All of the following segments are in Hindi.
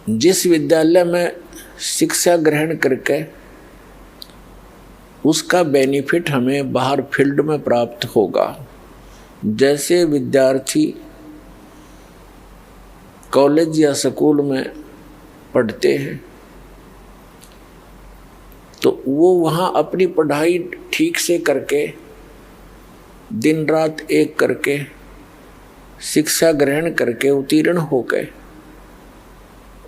जिस विद्यालय में शिक्षा ग्रहण करके उसका बेनिफिट हमें बाहर फील्ड में प्राप्त होगा। जैसे विद्यार्थी कॉलेज या स्कूल में पढ़ते हैं तो वो वहाँ अपनी पढ़ाई ठीक से करके दिन रात एक करके शिक्षा ग्रहण करके उत्तीर्ण होकर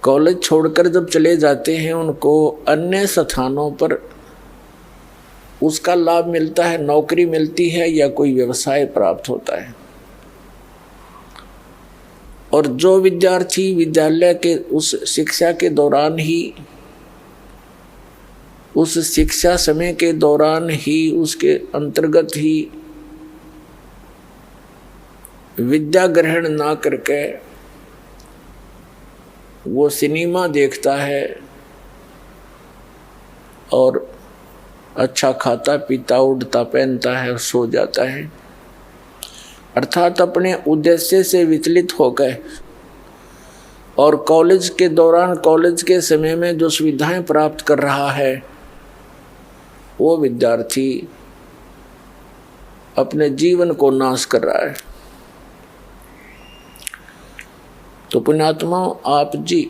कॉलेज छोड़कर जब चले जाते हैं उनको अन्य स्थानों पर उसका लाभ मिलता है, नौकरी मिलती है या कोई व्यवसाय प्राप्त होता है। और जो विद्यार्थी विद्यालय के उस शिक्षा के दौरान ही, उस शिक्षा समय के दौरान ही, उसके अंतर्गत ही विद्या ग्रहण ना करके वो सिनेमा देखता है और अच्छा खाता पीता उड़ता पहनता है और सो जाता है, अर्थात अपने उद्देश्य से विचलित होकर और कॉलेज के दौरान कॉलेज के समय में जो सुविधाएं प्राप्त कर रहा है वो विद्यार्थी अपने जीवन को नाश कर रहा है। तो पुण्यात्माओं, आप जी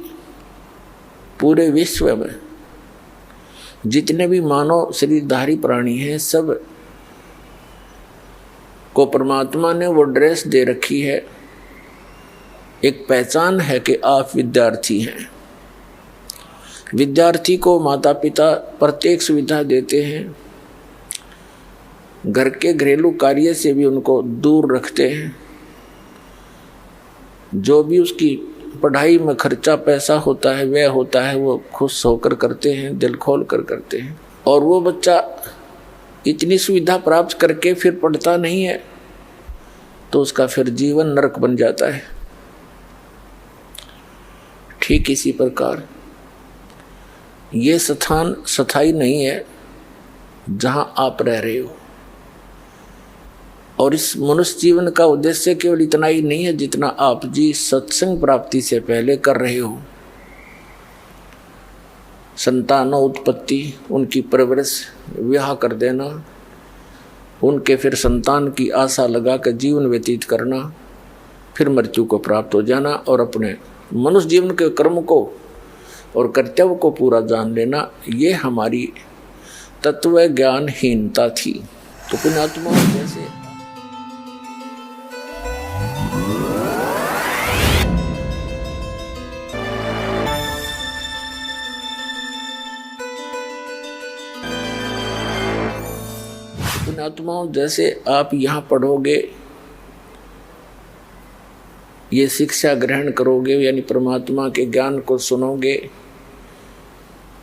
पूरे विश्व में जितने भी मानव शरीरधारी प्राणी हैं सब को परमात्मा ने वो ड्रेस दे रखी है, एक पहचान है कि आप विद्यार्थी हैं। विद्यार्थी को माता पिता प्रत्येक सुविधा देते हैं, घर के घरेलू कार्य से भी उनको दूर रखते हैं, जो भी उसकी पढ़ाई में खर्चा पैसा होता है व्यय होता है वो खुश होकर करते हैं, दिल खोल कर करते हैं। और वो बच्चा इतनी सुविधा प्राप्त करके फिर पढ़ता नहीं है तो उसका फिर जीवन नरक बन जाता है। ठीक इसी प्रकार ये स्थान स्थायी नहीं है जहां आप रह रहे हो, और इस मनुष्य जीवन का उद्देश्य केवल इतना ही नहीं है जितना आप जी सत्संग प्राप्ति से पहले कर रहे हो। संतानों उत्पत्ति, उनकी परवरिश, विवाह कर देना, उनके फिर संतान की आशा लगा कर जीवन व्यतीत करना, फिर मृत्यु को प्राप्त हो जाना और अपने मनुष्य जीवन के कर्म को और कर्तव्य को पूरा जान लेना, ये हमारी तत्व ज्ञानहीनता थी। तो पुण्यात्मा जैसे पुण्यात्माओं, जैसे आप यहाँ पढ़ोगे, ये शिक्षा ग्रहण करोगे यानी परमात्मा के ज्ञान को सुनोगे,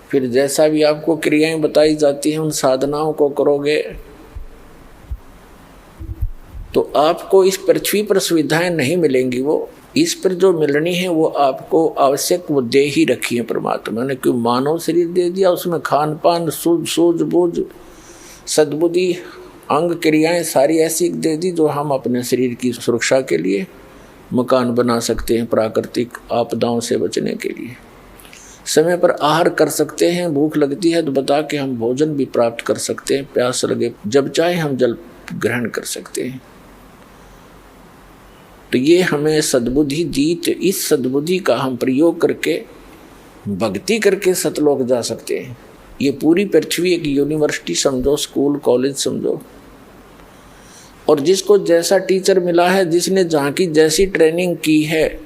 फिर जैसा भी आपको क्रियाएं बताई जाती हैं उन साधनाओं को करोगे, तो आपको इस पृथ्वी पर सुविधाएं नहीं मिलेंगी। वो इस पर जो मिलनी है वो आपको आवश्यक वो दे ही रखी है परमात्मा ने। क्यों मानव शरीर दे दिया, उसमें खान पान सूझबूझ सद्बुद्धि अंग क्रियाएं सारी ऐसी दे दी जो हम अपने शरीर की सुरक्षा के लिए मकान बना सकते हैं, प्राकृतिक आपदाओं से बचने के लिए समय पर आहार कर सकते हैं, भूख लगती है तो बता के हम भोजन भी प्राप्त कर सकते हैं, प्यास लगे जब चाहे हम जल ग्रहण कर सकते हैं। तो ये हमें सद्बुद्धि दी, तो इस सद्बुद्धि का हम प्रयोग करके भक्ति करके सतलोक जा सकते हैं। ये पूरी पृथ्वी एक यूनिवर्सिटी समझो, स्कूल कॉलेज समझो, और जिसको जैसा टीचर मिला है, जिसने जहाँ की जैसी ट्रेनिंग की है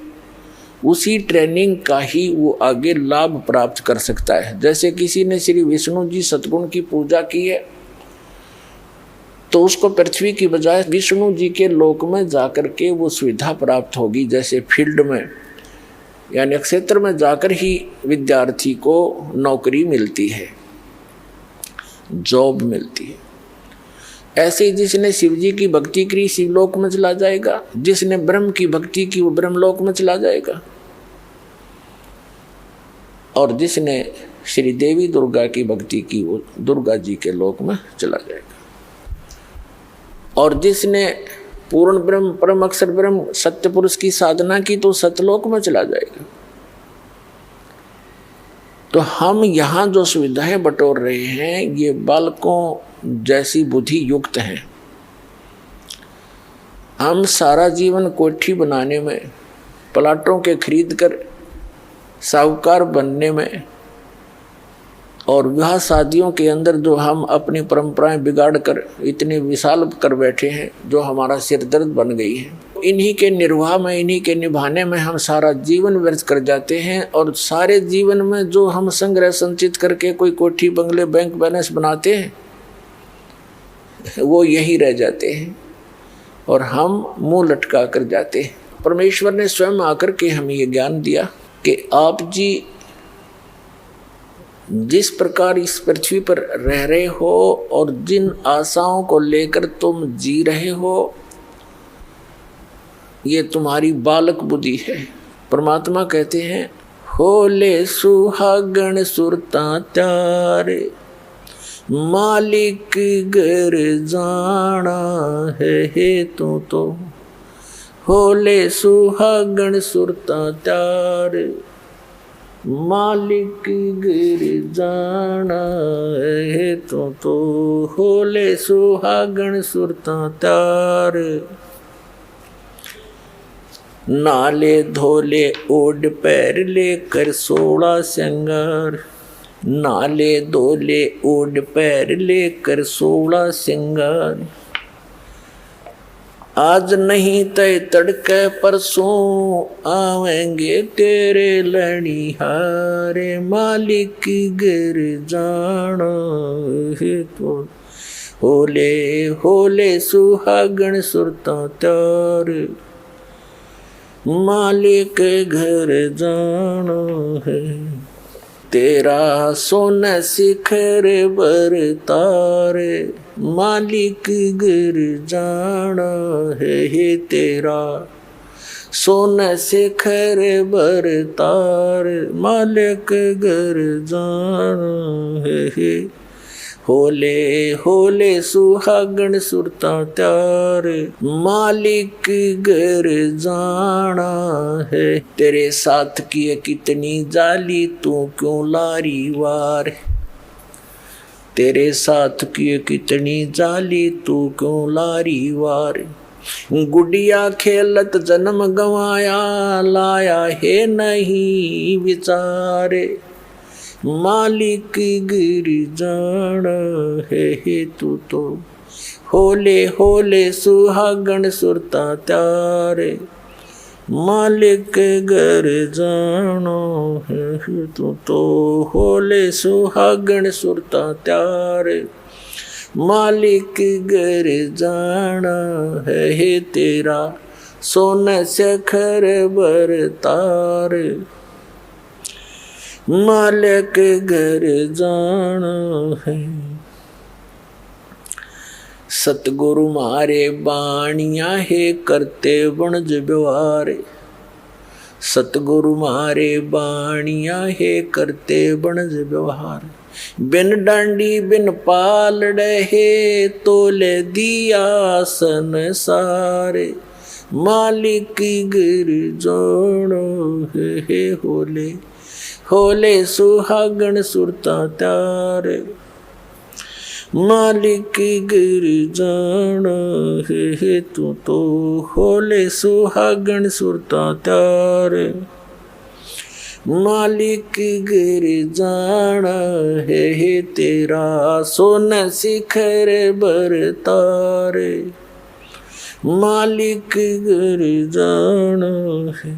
उसी ट्रेनिंग का ही वो आगे लाभ प्राप्त कर सकता है। जैसे किसी ने श्री विष्णु जी सतगुण की पूजा की है तो उसको पृथ्वी की बजाय विष्णु जी के लोक में जाकर के वो सुविधा प्राप्त होगी। जैसे फील्ड में यानी क्षेत्र में जाकर ही विद्यार्थी को नौकरी मिलती है, जॉब मिलती है, ऐसे ही जिसने शिव जी की भक्ति की शिवलोक में चला जाएगा, जिसने ब्रह्म की भक्ति की वो ब्रह्मलोक में चला जाएगा, और जिसने श्री देवी दुर्गा की भक्ति की वो दुर्गा जी के लोक में चला जाएगा, और जिसने पूर्ण ब्रह्म परम अक्षर ब्रह्म सत्य पुरुष की साधना की तो सतलोक में चला जाएगा। तो हम यहाँ जो सुविधाएं बटोर रहे हैं ये बालकों जैसी बुद्धि युक्त हैं। हम सारा जीवन कोठी बनाने में, प्लाटों के खरीद कर साहूकार बनने में और विवाह शादियों के अंदर जो हम अपनी परंपराएं बिगाड़ कर इतने विशाल कर बैठे हैं, जो हमारा सिर दर्द बन गई है, इन्हीं के निर्वाह में, इन्हीं के निभाने में हम सारा जीवन व्यर्थ कर जाते हैं। और सारे जीवन में जो हम संग्रह संचित करके कोई कोठी बंगले बैंक बैलेंस बनाते हैं वो यही रह जाते हैं और हम मुंह लटका कर जाते हैं। परमेश्वर ने स्वयं आकर के हमें ये ज्ञान दिया कि आप जी जिस प्रकार इस पृथ्वी पर रह रहे हो और जिन आशाओं को लेकर तुम जी रहे हो, ये तुम्हारी बालक बुद्धि है। परमात्मा कहते हैं होले सुहागण सुरता त्यारे, मालिक घर जाना है तो होले सुहागण सुरता त्यारे, मालिक गिर जाना है तो होले सुहागण सुरता तार। नाले धोले ओढ़ पैर लेकर 16 श्रृंगार, नाले धोले ओढ़ पैर लेकर 16 श्रृंगार। आज नहीं तय तड़के परसों आवेंगे तेरे लड़िहारे, मालिक गिर जाना है तो होले होले सुहागण सुरता त्यार, मालिक घर जाना है। तेरा सोना शिखर बरतारे, मालिक गिर जाना है तेरा सोना शिखर बरतार, मालिक गिर जाना है। होले होले सुहागण सुरता त्यार, मालिक घर जाना है। तेरे साथ की कितनी जाली तू क्यों लारी वार, तेरे साथ की कितनी जाली तू क्यों लारी वार। गुड़िया खेलत जन्म गवाया, लाया है नहीं विचारे, मालिक गिर जाना है तू तो होले होले सुहागण सुरता त्यारे, मालिक घर जाना है तू तो होले सुहागण सुरता त्यारे, मालिक घर जाना है तेरा सोना शिखर बरतार, मालिक घर जाना है। सतगुरु मारे बाणिया है करते वणज व्यवहार, सतगुरु मारे बाणिया है करते वणज व्यवहार। बिन डांडी बिन पालड़े है तोले दिया संसारे, मालिक गिर जाना है होले होले सुहागण सुरता त्यार, मालिक गिर जाना है तू तो होले सुहागण सुरता त्यार, मालिक गिर जाना है तेरा सोना शिखर बरतार, मालिक गिर जाना है।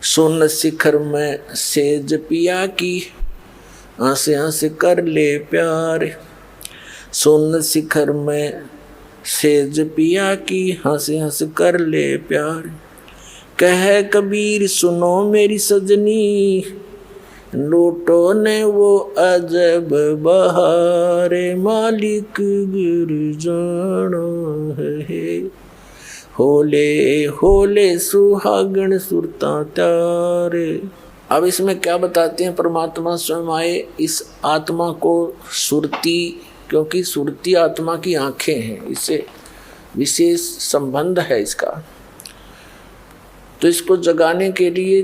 सोन शिखर में सेज पिया की, हंस हंस कर ले प्यार, सोन शिखर में सेज पिया की, हंस हंस कर ले प्यार। कह कबीर सुनो मेरी सजनी, लूटो ने वो अजब बहारे, मालिक गिर जाना है होले होले सुहागण सुरता त्यारे। अब इसमें क्या बताते हैं परमात्मा स्वयं आए इस आत्मा को सुरती, क्योंकि सुरती आत्मा की आंखें हैं, इससे विशेष संबंध है इसका। तो इसको जगाने के लिए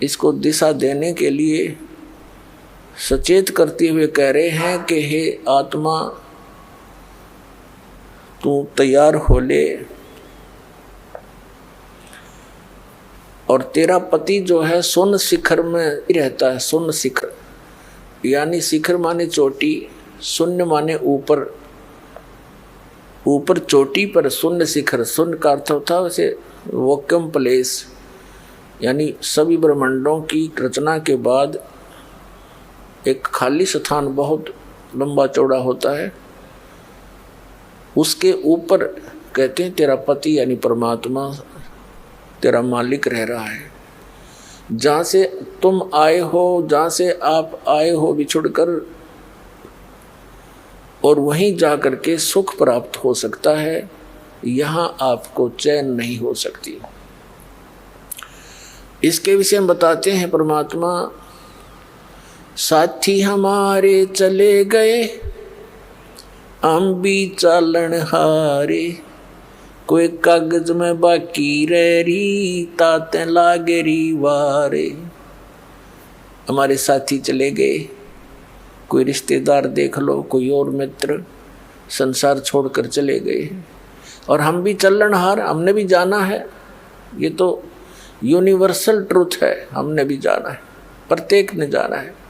इसको दिशा देने के लिए सचेत करते हुए कह रहे हैं कि हे आत्मा, तू तैयार हो ले और तेरा पति जो है सुन शिखर में रहता है। सुन शिखर यानी शिखर माने चोटी, शून्य माने ऊपर, ऊपर चोटी पर शून्य शिखर। शून्य का अर्थ होता है वैसे वैक्यूम प्लेस, यानी सभी ब्रह्मांडों की रचना के बाद एक खाली स्थान बहुत लंबा चौड़ा होता है, उसके ऊपर कहते हैं तेरा पति यानी परमात्मा तेरा मालिक रह रहा है। जहाँ से तुम आए हो, जहाँ से आप आए हो बिछुड़कर, और वहीं जा कर के सुख प्राप्त हो सकता है, यहाँ आपको चैन नहीं हो सकती। इसके विषय में बताते हैं परमात्मा, साथी हमारे चले गए हम भी चालन हारे, कोई कागज में बाकी रह रही ताते लागे री वारे। हमारे साथी चले गए, कोई रिश्तेदार देख लो, कोई और मित्र संसार छोड़कर चले गए, और हम भी चलन हार, हमने भी जाना है। ये तो यूनिवर्सल ट्रूथ है, हमने भी जाना है, प्रत्येक ने जाना है।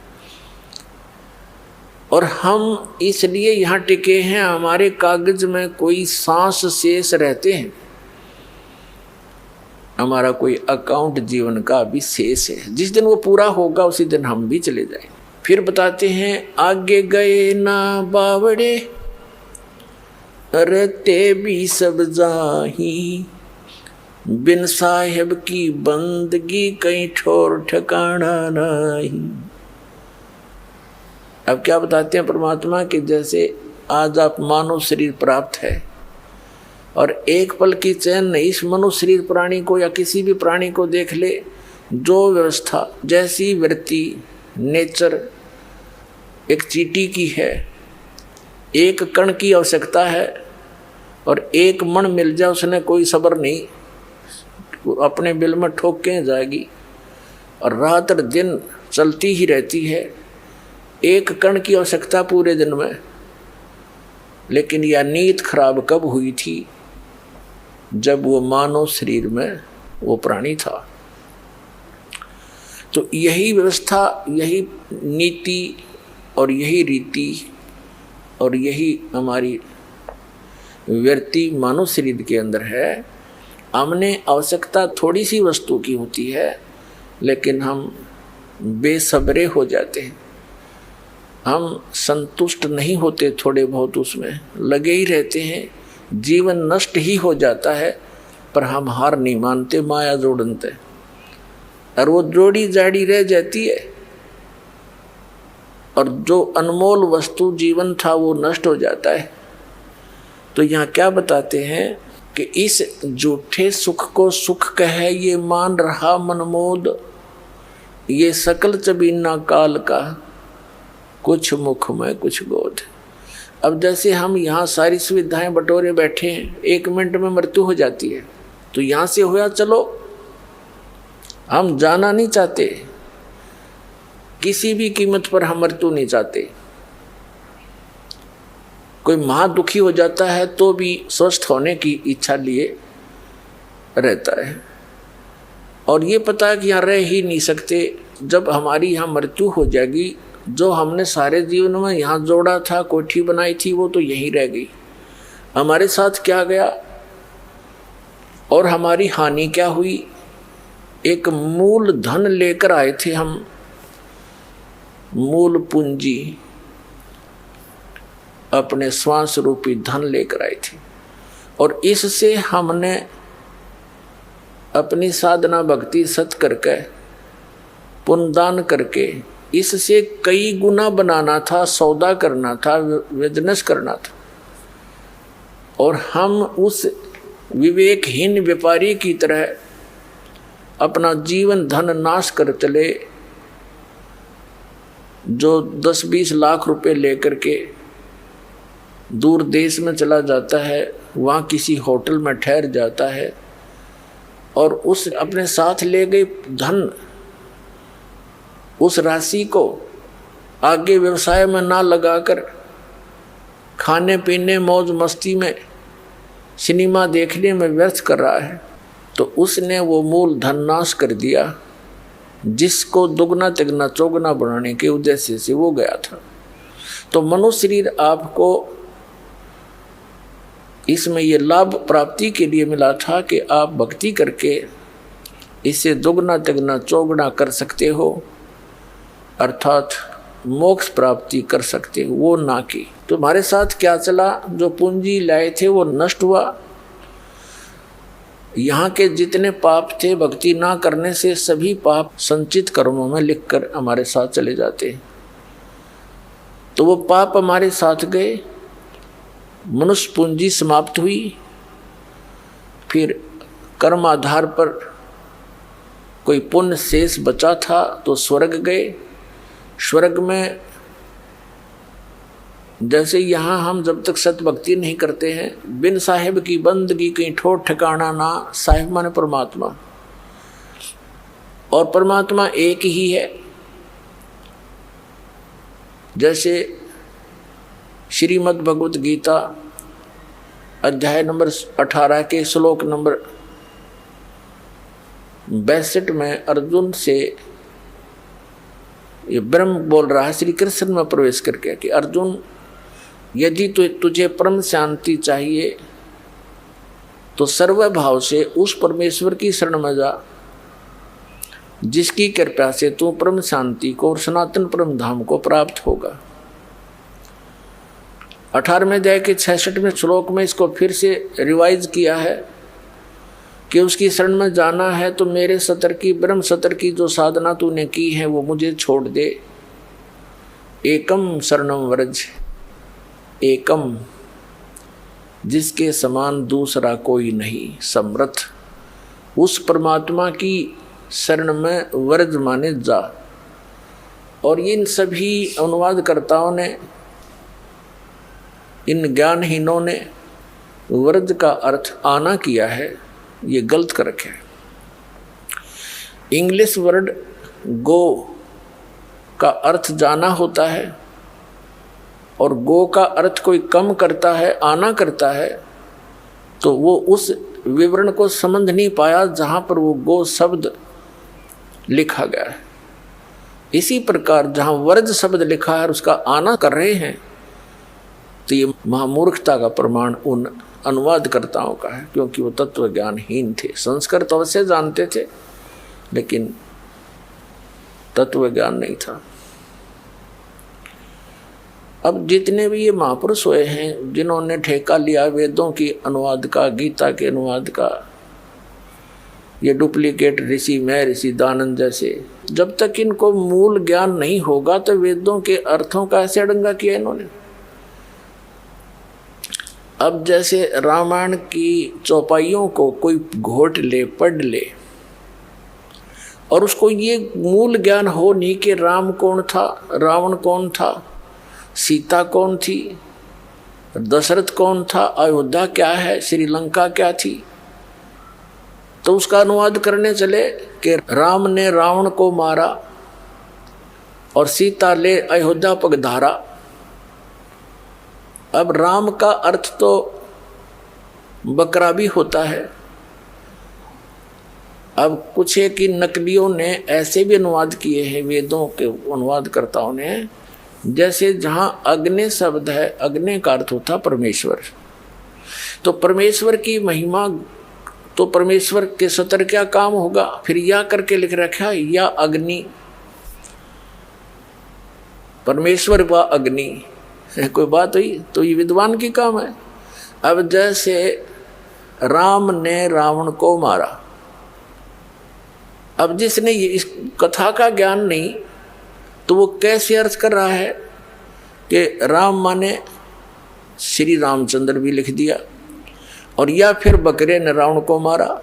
और हम इसलिए यहाँ टिके हैं, हमारे कागज में कोई सांस शेष रहते हैं, हमारा कोई अकाउंट जीवन का भी शेष है। जिस दिन वो पूरा होगा उसी दिन हम भी चले जाएंगे। फिर बताते हैं, आगे गए ना बावड़े रहते भी सब जाही, बिन साहेब की बंदगी कहीं ठोर ठिकाना नहीं। अब क्या बताते हैं परमात्मा कि जैसे आज आप मानव शरीर प्राप्त है और एक पल की चैन नहीं इस मनुष्य शरीर प्राणी को या किसी भी प्राणी को देख ले, जो व्यवस्था जैसी वृत्ति नेचर एक चींटी की है, एक कण की आवश्यकता है और एक मन मिल जाए उसने कोई सब्र नहीं, अपने बिल में ठोक के जाएगी और रात और दिन चलती ही रहती है। एक कण की आवश्यकता पूरे दिन में। लेकिन यह नीयत खराब कब हुई थी? जब वो मानव शरीर में वो प्राणी था। तो यही व्यवस्था, यही नीति और यही रीति और यही हमारी वृत्ति मानव शरीर के अंदर है। हमने आवश्यकता थोड़ी सी वस्तु की होती है, लेकिन हम बेसब्रे हो जाते हैं, हम संतुष्ट नहीं होते, थोड़े बहुत उसमें लगे ही रहते हैं, जीवन नष्ट ही हो जाता है, पर हम हार नहीं मानते, माया जोड़नते, और वो जोड़ी जाड़ी रह जाती है और जो अनमोल वस्तु जीवन था वो नष्ट हो जाता है। तो यहाँ क्या बताते हैं कि इस झूठे सुख को सुख कहे ये मान रहा मनमोद, ये सकल चबीना काल का, कुछ मुख में कुछ गोद। अब जैसे हम यहाँ सारी सुविधाएं बटोरे बैठे हैं, 1 मिनट में मृत्यु हो जाती है, तो यहाँ से होया चलो, हम जाना नहीं चाहते, किसी भी कीमत पर हम मृत्यु नहीं चाहते। कोई महा दुखी हो जाता है तो भी स्वस्थ होने की इच्छा लिए रहता है, और ये पता है कि यहाँ रह ही नहीं सकते। जब हमारी यहाँ मृत्यु हो जाएगी, जो हमने सारे जीवन में यहाँ जोड़ा था, कोठी बनाई थी, वो तो यहीं रह गई। हमारे साथ क्या गया और हमारी हानि क्या हुई? एक मूल धन लेकर आए थे हम, मूल पूंजी, अपने श्वास रूपी धन लेकर आए थे, और इससे हमने अपनी साधना भक्ति सत करके पुण्यदान करके इससे कई गुना बनाना था, सौदा करना था, बिजनेस करना था, और हम उस विवेकहीन व्यापारी की तरह अपना जीवन धन नाश कर चले, जो 10-20 लाख रुपए लेकर के दूर देश में चला जाता है, वहाँ किसी होटल में ठहर जाता है और उस अपने साथ ले गए धन उस राशि को आगे व्यवसाय में ना लगाकर खाने पीने मौज मस्ती में सिनेमा देखने में व्यर्थ कर रहा है, तो उसने वो मूल धन नाश कर दिया जिसको दुगना तिगना चौगुना बनाने के उद्देश्य से वो गया था। तो मनुष्य शरीर आपको इसमें ये लाभ प्राप्ति के लिए मिला था कि आप भक्ति करके इसे दुगना तिगना चौगुना कर सकते हो, अर्थात मोक्ष प्राप्ति कर सकते हो, वो ना की। तुम्हारे साथ क्या चला, जो पूंजी लाए थे वो नष्ट हुआ। यहाँ के जितने पाप थे भक्ति ना करने से सभी पाप संचित कर्मों में लिखकर हमारे साथ चले जाते, तो वो पाप हमारे साथ गए, मनुष्य पूंजी समाप्त हुई। फिर कर्म आधार पर कोई पुण्य शेष बचा था तो स्वर्ग गए। स्वर्ग में जैसे यहाँ हम जब तक सत भक्ति नहीं करते हैं, बिन साहिब की बंदगी कहीं ठोर ठिकाना ना। साहिब माने परमात्मा, और परमात्मा एक ही है। जैसे श्रीमद् भगवत गीता अध्याय नंबर 18 के श्लोक नंबर 62 में अर्जुन से ये ब्रह्म बोल रहा है श्री कृष्ण में प्रवेश करके कि अर्जुन, यदि तुझे परम शांति चाहिए तो सर्वभाव से उस परमेश्वर की शरण में जा जिसकी कृपा से तू परम शांति को और सनातन परम धाम को प्राप्त होगा। 18वें अध्याय के 66वें श्लोक में इसको फिर से रिवाइज किया है कि उसकी शरण में जाना है तो मेरे सतर की ब्रह्म सतर की जो साधना तूने की है वो मुझे छोड़ दे। एकम शरणम व्रज, एकम जिसके समान दूसरा कोई नहीं, समर्थ उस परमात्मा की शरण में व्रज माने जा। और इन सभी अनुवादकर्ताओं ने, इन ज्ञानहीनों ने व्रज का अर्थ आना किया है, ये गलत कर रखे है। इंग्लिश वर्ड गो का अर्थ जाना होता है, और गो का अर्थ कोई कम करता है, आना करता है, तो वो उस विवरण को समझ नहीं पाया जहाँ पर वो गो शब्द लिखा गया है। इसी प्रकार जहाँ वर्ज शब्द लिखा है और उसका आना कर रहे हैं, तो ये महामूर्खता का प्रमाण उन अनुवादकर्ताओं का है, क्योंकि वो तत्व ज्ञानहीन थे। संस्कृत अवश्य जानते थे लेकिन तत्व ज्ञान नहीं था। अब जितने भी ये महापुरुष हुए हैं जिन्होंने ठेका लिया वेदों की अनुवाद का, गीता के अनुवाद का, ये डुप्लीकेट ऋषि मैं ऋषि दानंद जैसे, जब तक इनको मूल ज्ञान नहीं होगा तो वेदों के अर्थों का ऐसे अड़ंगा किया इन्होंने। अब जैसे रामायण की चौपाइयों को कोई घोट ले, पढ़ ले, और उसको ये मूल ज्ञान हो नहीं कि राम कौन था, रावण कौन था, सीता कौन थी, दशरथ कौन था, अयोध्या क्या है, श्रीलंका क्या थी, तो उसका अनुवाद करने चले कि राम ने रावण को मारा और सीता ले अयोध्या पगधारा। अब राम का अर्थ तो बकरा भी होता है। अब कुछ एक ही नकलियों ने ऐसे भी अनुवाद किए हैं वेदों के अनुवादकर्ताओं ने, जैसे जहाँ अग्नि शब्द है, अग्नि का अर्थ होता परमेश्वर, तो परमेश्वर की महिमा, तो परमेश्वर के सतर क्या काम होगा, फिर या करके लिख रखा है या अग्नि, परमेश्वर व अग्नि, कोई बात हुई, तो ये विद्वान की काम है। अब जैसे राम ने रावण को मारा, अब जिसने ये इस कथा का ज्ञान नहीं तो वो कैसे अर्थ कर रहा है कि राम माने श्री रामचंद्र भी लिख दिया, और या फिर बकरे ने रावण को मारा।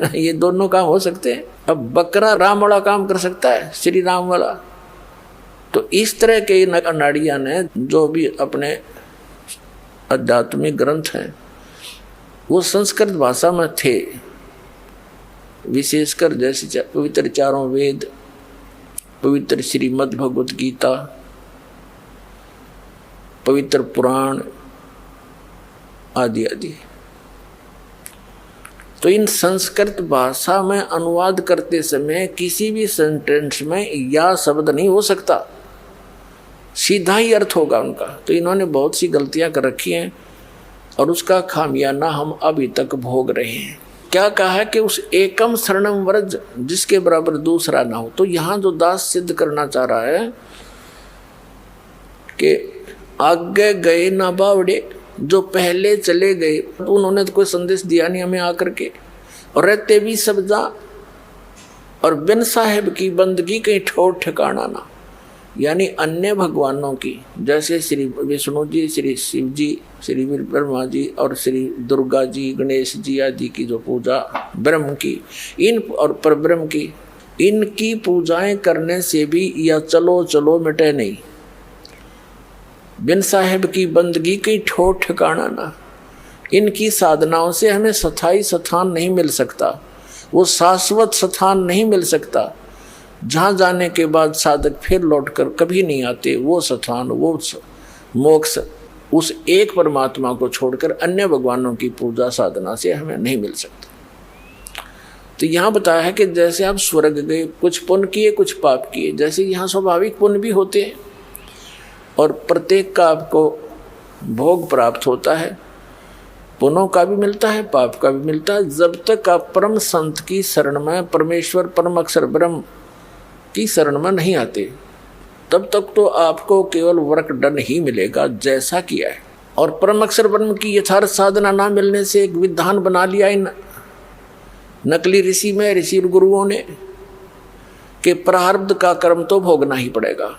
ये दोनों काम हो सकते हैं। अब बकरा राम वाला काम कर सकता है, श्री राम वाला। तो इस तरह के नाड़िया ने जो भी अपने आध्यात्मिक ग्रंथ हैं वो संस्कृत भाषा में थे, विशेषकर जैसे पवित्र चारों वेद, पवित्र श्रीमद् भगवत गीता, पवित्र पुराण आदि आदि। तो इन संस्कृत भाषा में अनुवाद करते समय किसी भी सेंटेंस में या शब्द नहीं हो सकता, सीधा ही अर्थ होगा उनका। तो इन्होंने बहुत सी गलतियां कर रखी हैं और उसका खामियाना हम अभी तक भोग रहे हैं। क्या कहा है कि उस एकम शरणम व्रज, जिसके बराबर दूसरा ना हो। तो यहाँ जो दास सिद्ध करना चाह रहा है कि आगे गए ना बावड़े, जो पहले चले गए उन्होंने तो कोई संदेश दिया नहीं हमें आकर के, और रहते भी सब जा, और बिन साहेब की बंदगी कहीं ठोर ठिकाना ना। यानी अन्य भगवानों की, जैसे श्री विष्णु जी, श्री शिव जी, श्री ब्रह्मा जी और श्री दुर्गा जी, गणेश जी आदि की जो पूजा ब्रह्म की, इन और परब्रह्म की, इनकी पूजाएं करने से भी या चलो चलो मिटे नहीं। बिन साहेब की बंदगी की ठोर ठिकाना ना। इनकी साधनाओं से हमें स्थायी स्थान नहीं मिल सकता, वो शाश्वत स्थान नहीं मिल सकता, जहाँ जाने के बाद साधक फिर लौटकर कभी नहीं आते। वो स्थान, वो मोक्ष उस एक परमात्मा को छोड़कर अन्य भगवानों की पूजा साधना से हमें नहीं मिल सकता। तो यहाँ बताया है कि जैसे आप स्वर्ग गए, कुछ पुण्य किए कुछ पाप किए, जैसे यहाँ स्वाभाविक पुण्य भी होते हैं और प्रत्येक का आपको भोग प्राप्त होता है, पुण्यों का भी मिलता है, पाप का भी मिलता है। जब तक आप परम संत की शरण में, परमेश्वर परम अक्षर ब्रह्म की शरण में नहीं आते, तब तक तो आपको केवल वर्क डन ही मिलेगा जैसा किया है। और परम अक्षर ब्रह्म की यथार्थ साधना ना मिलने से एक विधान बना लिया इन नकली ऋषि में, ऋषि गुरुओं ने, कि प्रारब्ध का कर्म तो भोगना ही पड़ेगा,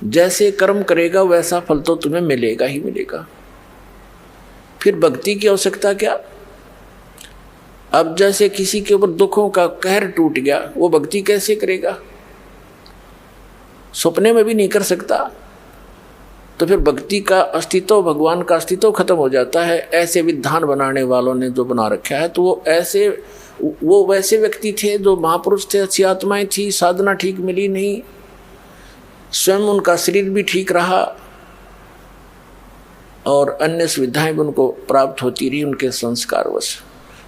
जैसे कर्म करेगा वैसा फल तो तुम्हें मिलेगा ही मिलेगा। फिर भक्ति की आवश्यकता क्या? अब जैसे किसी के ऊपर दुखों का कहर टूट गया, वो भक्ति कैसे करेगा? सपने में भी नहीं कर सकता। तो फिर भक्ति का अस्तित्व, भगवान का अस्तित्व खत्म हो जाता है। ऐसे विधान बनाने वालों ने जो बना रखा है, तो वो वैसे व्यक्ति थे जो महापुरुष थे, अच्छी आत्माएं थी, साधना ठीक मिली नहीं, स्वयं उनका शरीर भी ठीक रहा और अन्य सुविधाएं भी उनको प्राप्त होती रही उनके संस्कारवश।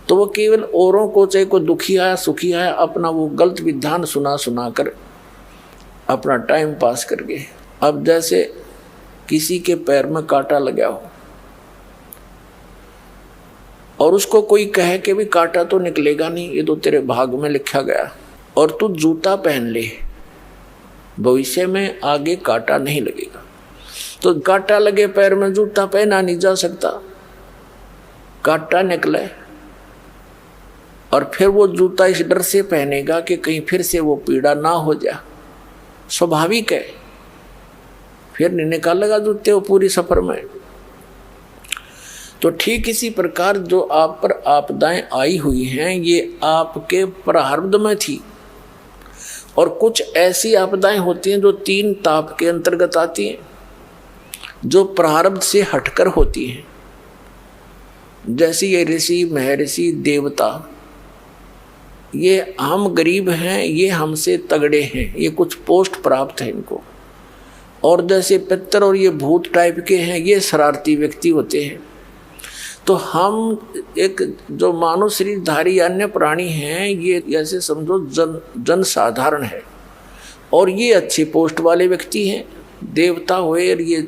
तो वो केवल औरों को, चाहे कोई दुखी है सुखी है, अपना वो गलत विधान सुना कर अपना टाइम पास कर गए। अब जैसे किसी के पैर में कांटा लगा हो और उसको कोई कहे कि भी कांटा तो निकलेगा नहीं, ये तो तेरे भाग में लिखा गया, और तू जूता पहन ले, भविष्य में आगे कांटा नहीं लगेगा। तो कांटा लगे पैर में, जूता पहना नहीं जा सकता, कांटा निकले, और फिर वो जूता इस डर से पहनेगा कि कहीं फिर से वो पीड़ा ना हो जाए, स्वाभाविक है। फिर नहीं निकालेगा जूते वो पूरी सफर में। तो ठीक इसी प्रकार जो आप पर आपदाएं आई हुई हैं, ये आपके प्रारब्ध में थी। और कुछ ऐसी आपदाएं होती हैं जो 3 ताप के अंतर्गत आती हैं, जो प्रारब्ध से हटकर होती हैं। जैसे ये ऋषि, महर्षि, देवता, ये हम गरीब हैं, ये हमसे तगड़े हैं, ये कुछ पोस्ट प्राप्त है इनको। और जैसे पितर और ये भूत टाइप के हैं, ये शरारती व्यक्ति होते हैं। तो हम एक जो मानव शरीरधारी अन्य प्राणी हैं, ये ऐसे समझो जन साधारण है, और ये अच्छे पोस्ट वाले व्यक्ति हैं, देवता हुए और ये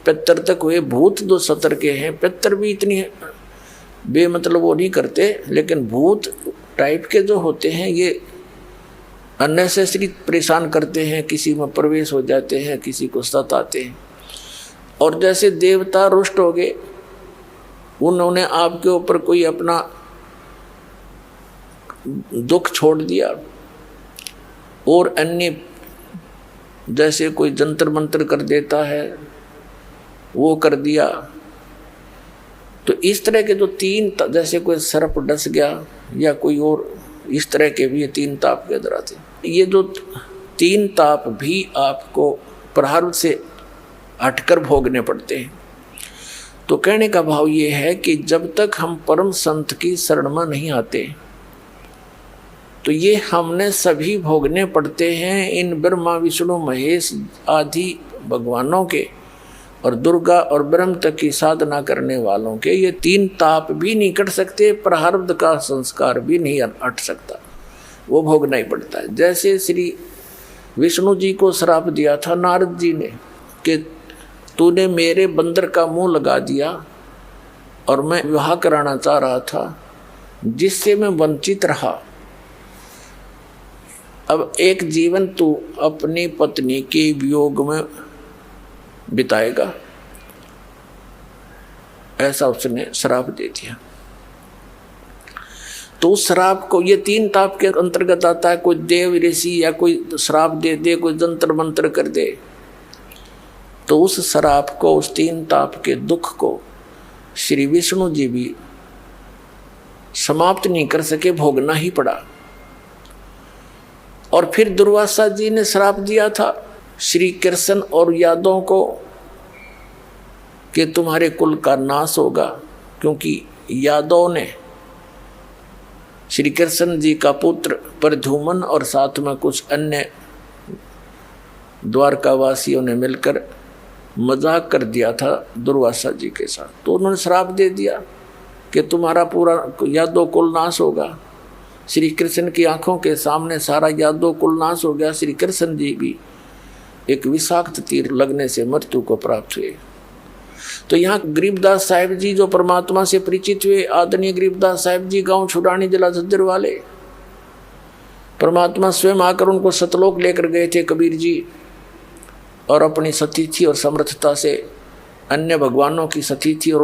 पितर तक हुए। भूत जो सतर के हैं, पितर भी इतनी बेमतलब वो नहीं करते, लेकिन भूत टाइप के जो होते हैं ये अननेसेसरी परेशान करते हैं, किसी में प्रवेश हो जाते हैं, किसी को सताते हैं। और जैसे देवता रुष्ट हो गए, उन्होंने आपके ऊपर कोई अपना दुख छोड़ दिया, और अन्य जैसे कोई जंतर मंत्र कर देता है, वो कर दिया। तो इस तरह के जो 3, जैसे कोई सर्प डस गया या कोई और, इस तरह के भी 3 ताप के अंदर आते हैं। ये जो 3 ताप भी आपको प्रारब्ध से हटकर भोगने पड़ते हैं। तो कहने का भाव ये है कि जब तक हम परम संत की शरण में नहीं आते, तो ये हमने सभी भोगने पड़ते हैं इन ब्रह्मा विष्णु महेश आदि भगवानों के और दुर्गा और ब्रह्म तक की साधना करने वालों के। ये 3 ताप भी नहीं कट सकते, प्रारब्ध का संस्कार भी नहीं हट सकता, वो भोगना ही पड़ता है। जैसे श्री विष्णु जी को श्राप दिया था नारद जी ने कि तूने मेरे बंदर का मुंह लगा दिया और मैं विवाह कराना चाह रहा था, जिससे मैं वंचित रहा। अब एक जीवन तू अपनी पत्नी के वियोग में बिताएगा, ऐसा उसने श्राप दे दिया। तो उस श्राप को, ये 3 ताप के अंतर्गत आता है। कोई देव ऋषि या कोई श्राप दे दे, कोई जंतर मंत्र कर दे, तो उस श्राप को, उस 3 ताप के दुख को श्री विष्णु जी भी समाप्त नहीं कर सके, भोगना ही पड़ा। और फिर दुर्वासा जी ने श्राप दिया था श्री कृष्ण और यादवों को कि तुम्हारे कुल का नाश होगा, क्योंकि यादव ने श्री कृष्ण जी का पुत्र प्रद्युम्न और साथ में कुछ अन्य द्वारकावासियों ने मिलकर मजाक कर दिया था दुर्वासा जी के साथ। तो उन्होंने श्राप दे दिया कि तुम्हारा पूरा यादव कुल नाश होगा। श्री कृष्ण की आंखों के सामने सारा यादव कुल नाश हो गया। श्री कृष्ण जी भी एक विषाक्त तीर लगने से मृत्यु को प्राप्त हुए। तो यहाँ गरीबदास साहिब जी जो परमात्मा से परिचित हुए, आदरणीय गरीबदास साहिब जी गांव छुड़ानी जिला झज्जर वाले, परमात्मा स्वयं आकर उनको सतलोक लेकर गए थे कबीर जी, और अपनी सतीथि और समर्थता से अन्य भगवानों की सतीथि और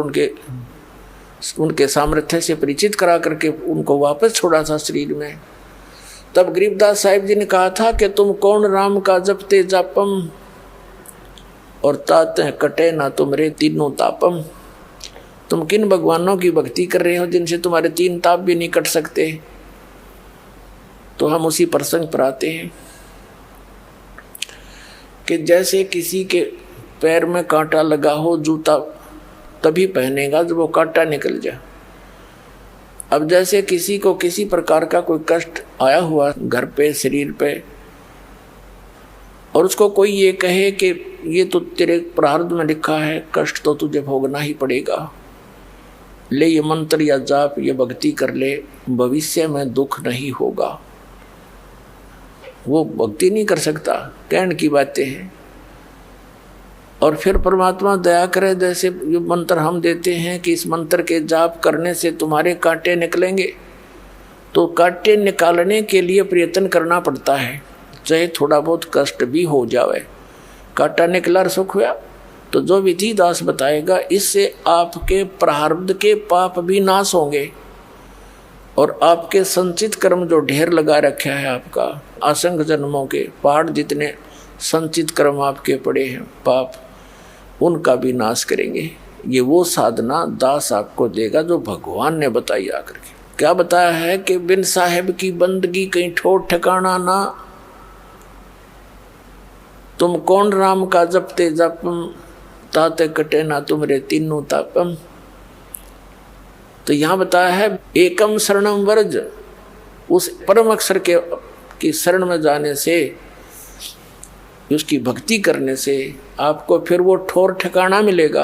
उनके सामर्थ्य से परिचित करा करके उनको वापस छोड़ा था शरीर में। तब गरीबदास साहिब जी ने कहा था कि तुम कौन राम का जपते जापम और ताते कटे ना तुमरे तीनों तापम। तुम किन भगवानों की भक्ति कर रहे हो जिनसे तुम्हारे 3 ताप भी नहीं कट सकते। तो हम उसी प्रसंग पर आते हैं कि जैसे किसी के पैर में कांटा लगा हो, जूता तभी पहनेगा जब वो कांटा निकल जाए। अब जैसे किसी को किसी प्रकार का कोई कष्ट आया हुआ घर पे, शरीर पे, और उसको कोई ये कहे कि ये तो तेरे प्रारब्ध में लिखा है, कष्ट तो तुझे भोगना ही पड़ेगा, ले ये मंत्र या जाप, ये भक्ति कर ले, भविष्य में दुख नहीं होगा। वो भक्ति नहीं कर सकता, कहने की बातें हैं। और फिर परमात्मा दया करे, जैसे ये मंत्र हम देते हैं कि इस मंत्र के जाप करने से तुम्हारे कांटे निकलेंगे, तो कांटे निकालने के लिए प्रयत्न करना पड़ता है, चाहे थोड़ा बहुत कष्ट भी हो जाए। कांटा निकला सुख हुआ, तो जो विधि दास बताएगा, इससे आपके प्रारब्ध के पाप भी नाश होंगे और आपके संचित कर्म जो ढेर लगा रखा है आपका, असंख्य जन्मों के पहाड़ जितने संचित कर्म आपके पड़े हैं पाप, उनका भी नाश करेंगे। ये वो साधना दास आपको देगा जो भगवान ने बताई आकर के। क्या बताया है कि बिन साहेब की बंदगी कहीं ठोर ठिकाना ना, तुम कौन राम का जपते जपम, ताते कटे ना तुमरे तीनों तापम। तो यहाँ बताया है एकम शरणम वर्ज, उस परम अक्षर की शरण में जाने से, उसकी भक्ति करने से आपको फिर वो ठोर ठिकाना मिलेगा,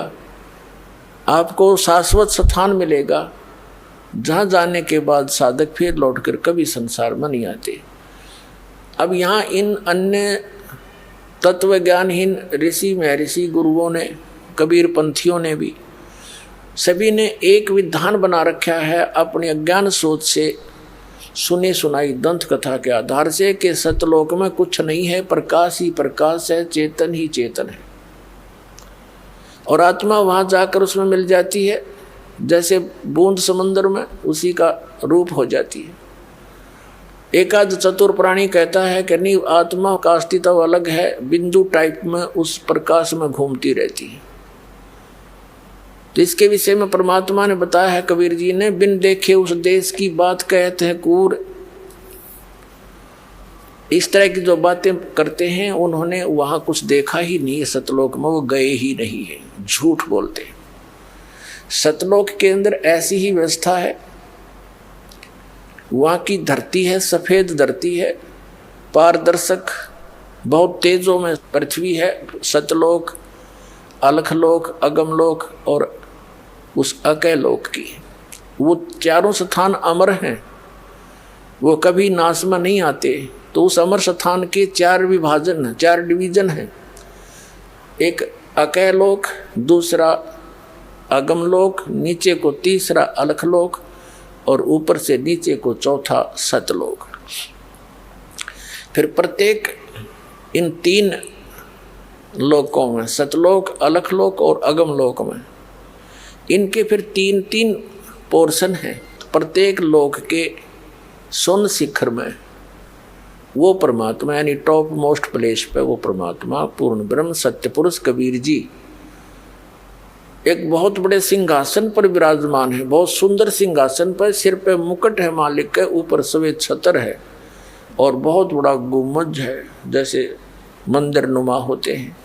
आपको शाश्वत स्थान मिलेगा, जहाँ जाने के बाद साधक फिर लौटकर कभी संसार में नहीं आते। अब यहाँ इन अन्य तत्व ज्ञानहीन ऋषि महर्षि गुरुओं ने, कबीर पंथियों ने भी, सभी ने एक विधान बना रखा है अपनी अज्ञान सोच से सुनी सुनाई दंत कथा के आधार से कि सतलोक में कुछ नहीं है, प्रकाश ही प्रकाश है, चेतन ही चेतन है, और आत्मा वहाँ जाकर उसमें मिल जाती है, जैसे बूंद समंदर में उसी का रूप हो जाती है। एकाद चतुर प्राणी कहता है कि नहीं, आत्मा का अस्तित्व अलग है, बिंदु टाइप में उस प्रकाश में घूमती रहती है। तो इसके विषय में परमात्मा ने बताया है, कबीर जी ने, बिन देखे उस देश की बात कहते हैं कूर। इस तरह की जो बातें करते हैं उन्होंने वहाँ कुछ देखा ही नहीं है, सतलोक में वो गए ही नहीं है, झूठ बोलते हैं। सतलोक के अंदर ऐसी ही व्यवस्था है वहाँ की धरती है, सफ़ेद धरती है, पारदर्शक, बहुत तेजों में पृथ्वी है, सतलोक, अलखलोक, अगमलोक और उस अकैलोक की। वो चारों स्थान अमर हैं, वो कभी नाश में नहीं आते। तो उस अमर स्थान के 4 विभाजन, 4 डिवीजन हैं। एक अकैलोक, दूसरा अगमलोक, नीचे को तीसरा अलखलोक और ऊपर से नीचे को चौथा सतलोक। फिर प्रत्येक इन 3 लोकों में, सतलोक, अलखलोक और अगमलोक में, इनके फिर 3-3 पोर्शन हैं। प्रत्येक लोक के सुन शिखर में वो परमात्मा, यानी टॉप मोस्ट प्लेस पे वो परमात्मा पूर्ण ब्रह्म सत्य पुरुष कबीर जी एक बहुत बड़े सिंहासन पर विराजमान है। बहुत सुंदर सिंहासन पर, सिर पे मुकुट है मालिक के, ऊपर सफेद छतर है और बहुत बड़ा गुम्बद है, जैसे मंदिर नुमा होते हैं,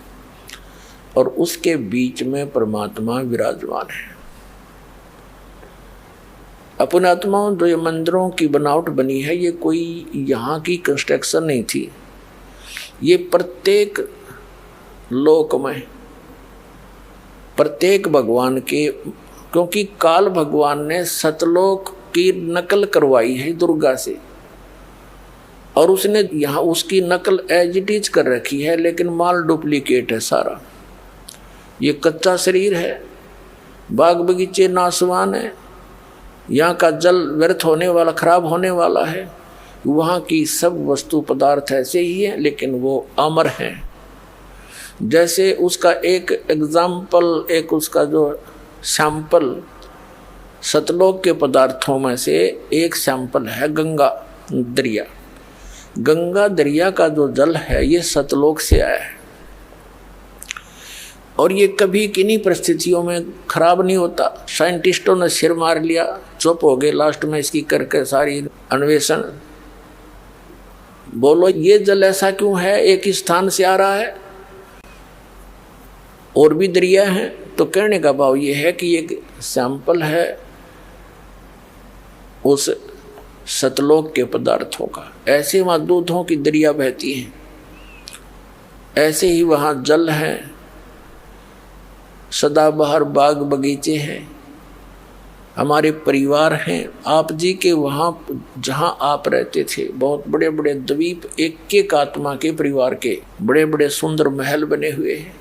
और उसके बीच में परमात्मा विराजमान है। अपने आत्माओं, जो ये मंदिरों की बनावट बनी है, ये कोई यहाँ की कंस्ट्रक्शन नहीं थी। ये प्रत्येक लोक में, प्रत्येक भगवान के, क्योंकि काल भगवान ने सतलोक की नकल करवाई है दुर्गा से, और उसने यहाँ उसकी नकल एज इट इज कर रखी है, लेकिन माल डुप्लीकेट है सारा। ये कच्चा शरीर है, बाग बगीचे नासवान है, यहाँ का जल व्यर्थ होने वाला, खराब होने वाला है। वहाँ की सब वस्तु पदार्थ ऐसे ही हैं, लेकिन वो अमर हैं। जैसे उसका एक एग्जाम्पल, एक उसका जो सैंपल सतलोक के पदार्थों में से एक सैंपल है गंगा दरिया। गंगा दरिया का जो जल है ये सतलोक से आया है, और ये कभी किन्हीं परिस्थितियों में खराब नहीं होता। साइंटिस्टों ने सिर मार लिया, चुप हो गए, लास्ट में इसकी करके सारी अन्वेषण, बोलो ये जल ऐसा क्यों है, एक ही स्थान से आ रहा है, और भी दरिया हैं। तो कहने का भाव ये है कि एक सैंपल है उस सतलोक के पदार्थों का। ऐसे वहाँ दूधों की दरिया बहती हैं, ऐसे ही वहाँ जल है, सदाबहार बाग बगीचे हैं, हमारे परिवार हैं। आप जी के वहाँ जहाँ आप रहते थे, बहुत बड़े बड़े द्वीप, एक एक आत्मा के परिवार के बड़े बड़े सुंदर महल बने हुए हैं,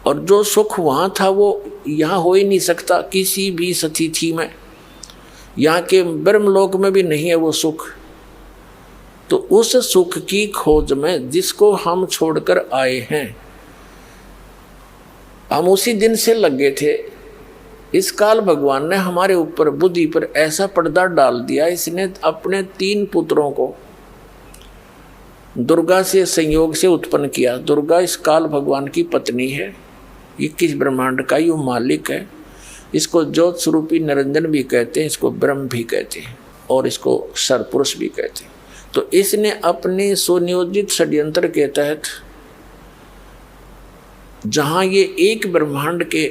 और जो सुख वहाँ था वो यहाँ हो ही नहीं सकता किसी भी स्थिति में। यहाँ के ब्रह्मलोक में भी नहीं है वो सुख। तो उस सुख की खोज में जिसको हम छोड़कर आए हैं, हम उसी दिन से लगे थे। इस काल भगवान ने हमारे ऊपर, बुद्धि पर ऐसा पर्दा डाल दिया, इसने अपने 3 पुत्रों को दुर्गा से संयोग से उत्पन्न किया। दुर्गा इस काल भगवान की पत्नी है, 21 ब्रह्मांड का ये मालिक है। इसको ज्योत स्वरूपी निरंजन भी कहते हैं, इसको ब्रह्म भी कहते हैं, और इसको सरपुरुष भी कहते हैं। तो इसने अपने सुनियोजित षड्यंत्र के तहत, जहाँ ये एक ब्रह्मांड के